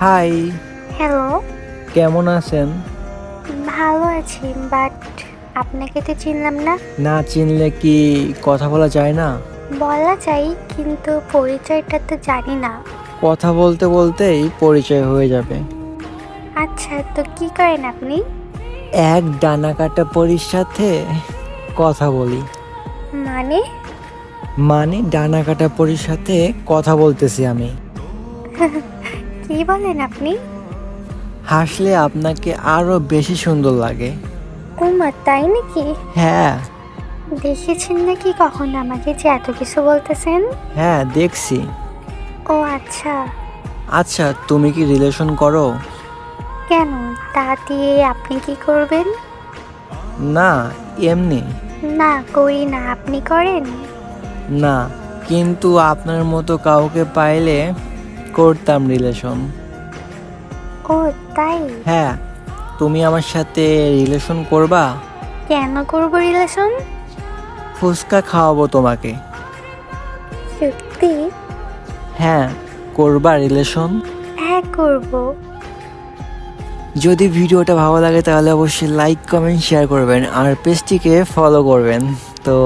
High, hello, কেমন আছেন? ভালো আছি বাট আপনাকে তো চিনলাম না। না চিনলে কি কথা বলা যায় না? বলা যায় কিন্তু পরিচয়টা তো জানি না। কথা বলতে বলতেই পরিচয় হয়ে যাবে। আচ্ছা, তো কি করেন আপনি? এক ডানা কাটা পরীর সাথে কথা বলি। মানে? মানে ডানা কাটা পরীর সাথে কথা বলতেছি আমি। কি বলেন আপনি? হাসলে আপনাকে আরো বেশি সুন্দর লাগে। ওমা, তাই নাকি? হ্যাঁ, দেখেছেন নাকি কখনো আমাকে যে এত কিছু বলতেছেন? হ্যাঁ দেখছি। ও আচ্ছা। আচ্ছা, তুমি কি রিলেশন করো? কেন? তা দিয়ে আপনি কি করবেন? না, এমনি। না, করি না। আপনি করেন? না, কিন্তু আপনার মতো কাউকে পাইলে করতাম রিলেশন। ও তাই? হ্যাঁ, তুমি আমার সাথে রিলেশন করবা? কেন করবো রিলেশন? ফুচকা খাওয়াবো তোমাকে। সত্যি? হ্যাঁ, করবা রিলেশন? হ্যাঁ, করবো। যদি ভিডিওটা ভালো লাগে তাহলে অবশ্যই লাইক কমেন্ট শেয়ার করবেন আর পেজটিকে ফলো করবেন। তো